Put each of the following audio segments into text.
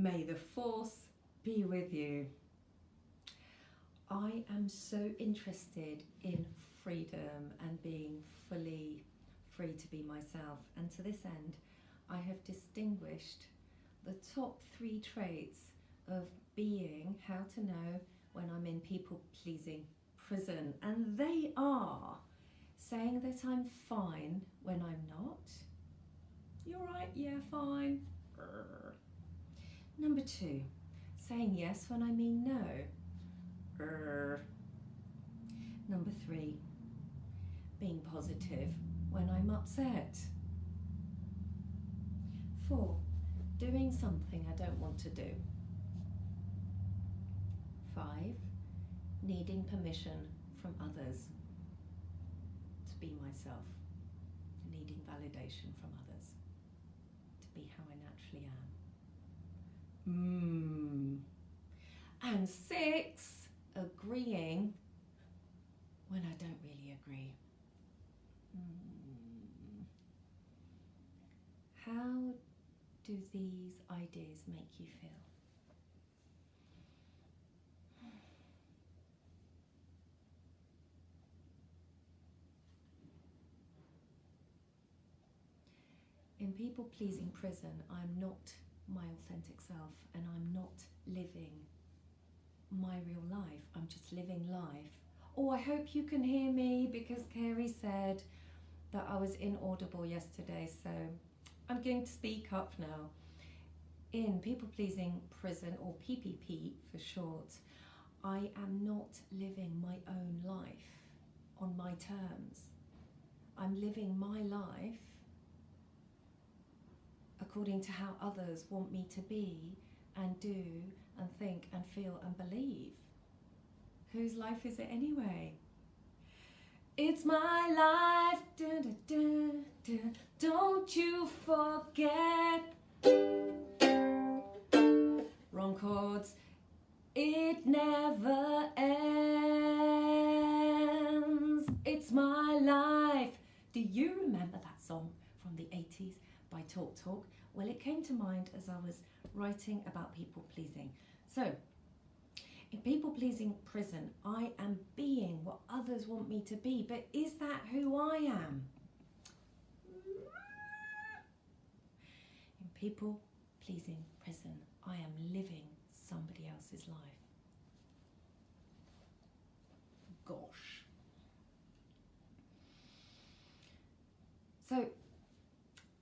May the force be with you. I am so interested in freedom and being fully free to be myself, and to this end I have distinguished the top 3 traits of being, how to know when I'm in people-pleasing prison, and they are saying that I'm fine when I'm not. You're right, yeah, fine. Number 2, saying yes when I mean no. Number 3, being positive when I'm upset. 4, doing something I don't want to do. 5, needing permission from others to be myself, needing validation from others to be how I naturally am. And 6, agreeing when I don't really agree. How do these ideas make you feel? In people-pleasing prison, I'm not my authentic self, and I'm not living my real life. I'm just living life. Oh, I hope you can hear me, because Carrie said that I was inaudible yesterday, so I'm going to speak up now. In people-pleasing prison, or PPP for short, I am not living my own life on my terms. I'm living my life according to how others want me to be and do and think and feel and believe. Whose life is it anyway? It's my life, dun, dun, dun, dun. Don't you forget. Wrong chords. It never ends. It's my life. Do you remember that song from the 80s by Talk Talk? Well, it came to mind as I was writing about people pleasing. So, in people-pleasing prison, I am being what others want me to be, but is that who I am? In people-pleasing prison, I am living somebody else's life. Gosh. So,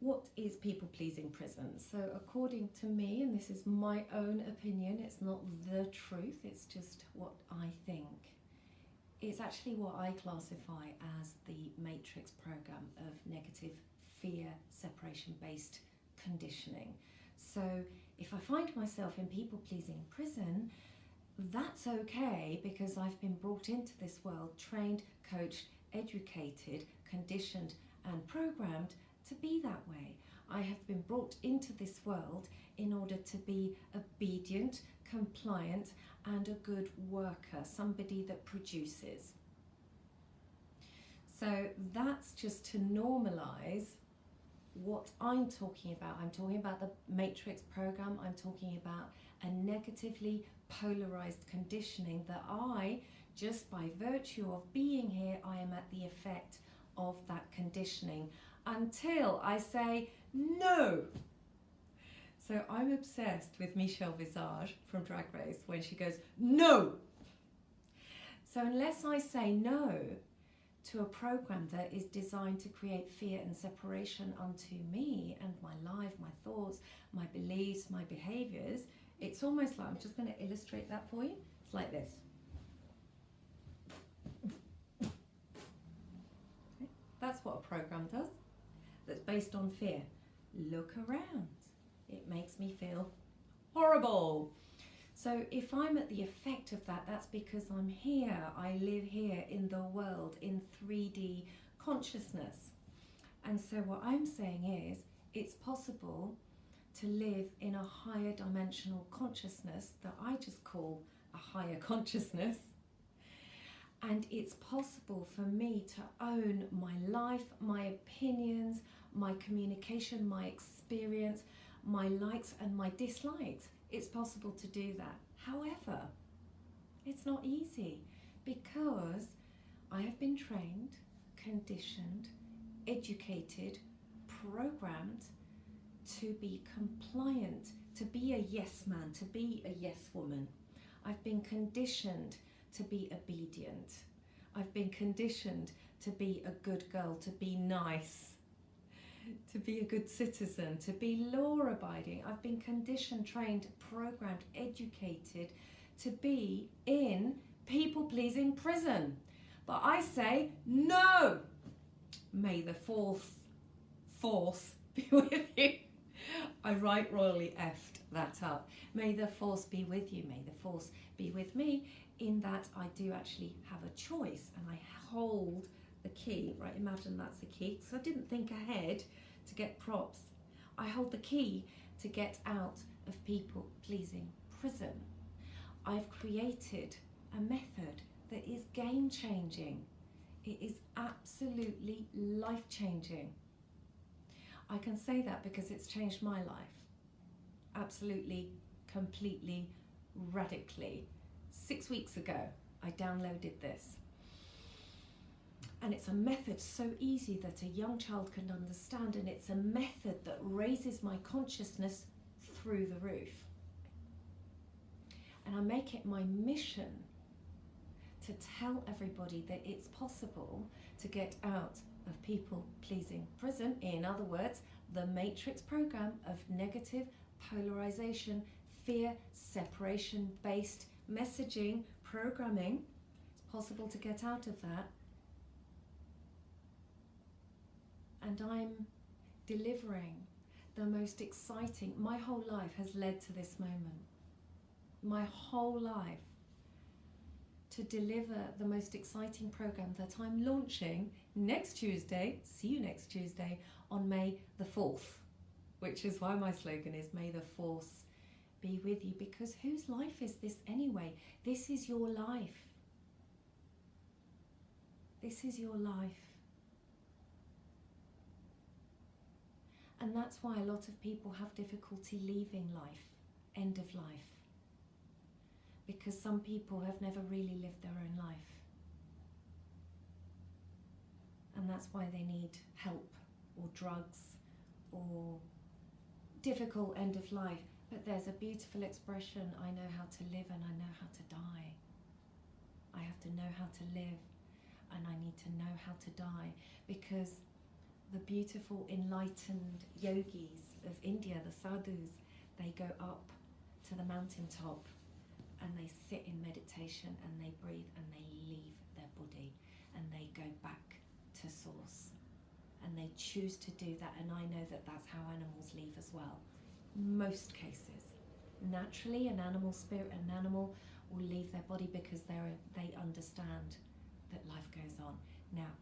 what is people-pleasing prison? So according to me, and this is my own opinion, it's not the truth, it's just what I think. It's actually what I classify as the matrix program of negative fear, separation-based conditioning. So if I find myself in people-pleasing prison, that's okay, because I've been brought into this world, trained, coached, educated, conditioned and programmed to be that way. I have been brought into this world in order to be obedient, compliant and a good worker, somebody that produces. So that's just to normalize what I'm talking about. I'm talking about the matrix program. I'm talking about a negatively polarized conditioning that I, just by virtue of being here, I am at the effect of that conditioning until I say no. So I'm obsessed with Michelle Visage from Drag Race when she goes, no. So unless I say no to a program that is designed to create fear and separation unto me and my life, my thoughts, my beliefs, my behaviors, it's almost like, I'm just going to illustrate that for you. It's like this. Okay. That's what a program does. That's based on fear. Look around. It makes me feel horrible. So if I'm at the effect of that, that's because I'm here. I live here in the world in 3D consciousness. And so what I'm saying is, it's possible to live in a higher dimensional consciousness that I just call a higher consciousness. And it's possible for me to own my life, my opinions, my communication, my experience, my likes and my dislikes. it's possible to do that. However, it's not easy because I have been trained, conditioned, educated, programmed to be compliant, to be a yes man, to be a yes woman. I've been conditioned to be obedient. I've been conditioned to be a good girl, to be nice, to be a good citizen, to be law-abiding. I've been conditioned, trained, programmed, educated to be in people-pleasing prison. But I say, no! May the fourth force be with you. I right royally effed that up. May the force be with you. May the force be with me, in that I do actually have a choice and I hold the key. Right, imagine that's the key. So I didn't think ahead to get props. I hold the key to get out of people-pleasing prison. I've created a method that is game-changing. It is absolutely life-changing. I can say that because it's changed my life. Absolutely, completely, radically. 6 weeks ago, I downloaded this. And it's a method so easy that a young child can understand, and it's a method that raises my consciousness through the roof. And I make it my mission to tell everybody that it's possible to get out of people-pleasing prison. In other words, the matrix program of negative polarization, fear, separation-based messaging, programming. It's possible to get out of that. And I'm delivering the most exciting, my whole life has led to this moment. My whole life, to deliver the most exciting program that I'm launching next Tuesday, see you next Tuesday, on May the 4th, which is why my slogan is May the Force be with you, because whose life is this anyway? This is your life. This is your life. And that's why a lot of people have difficulty leaving life, end of life. Because some people have never really lived their own life. And that's why they need help or drugs or difficult end of life. But there's a beautiful expression, I know how to live and I know how to die. I have to know how to live and I need to know how to die, because the beautiful enlightened yogis of India, the sadhus, they go up to the mountaintop and they sit in meditation and they breathe and they leave their body and they go back to source. And they choose to do that, and I know that that's how animals leave as well. Most cases. Naturally, an animal spirit, an animal will leave their body because they understand that life goes on. Now,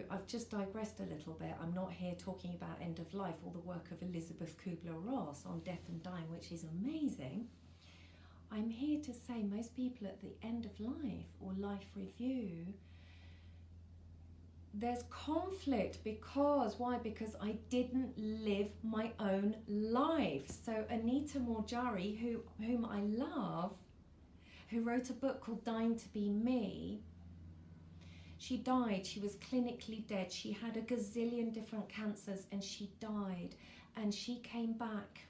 I've just digressed a little bit. I'm not here talking about end of life or the work of Elizabeth Kubler-Ross on death and dying, which is amazing. I'm here to say most people at the end of life or life review, there's conflict because, why? Because I didn't live my own life. So Anita Morjari, whom I love, who wrote a book called Dying to Be Me, she died, she was clinically dead, she had a gazillion different cancers and she died, and she came back.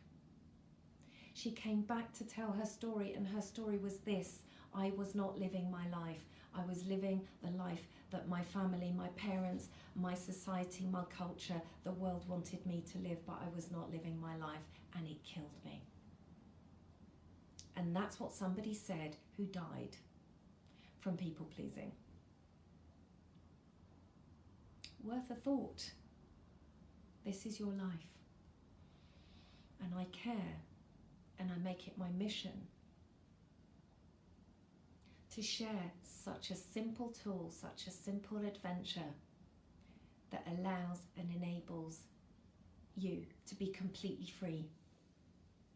She came back to tell her story, and her story was this: I was not living my life. I was living the life that my family, my parents, my society, my culture, the world wanted me to live, but I was not living my life, and it killed me. And that's what somebody said who died from people pleasing. Worth a thought. This is your life. And I care, and I make it my mission to share such a simple tool, such a simple adventure that allows and enables you to be completely free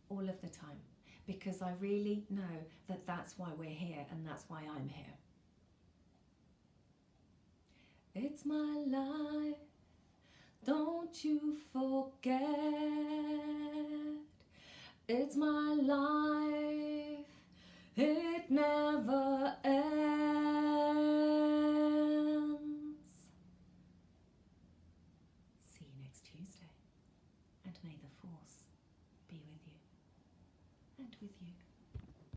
all of the time. Because I really know that that's why we're here, and that's why I'm here. It's my life, don't you forget. It's my life, it never ends. See you next Tuesday, and may the force be with you and with you.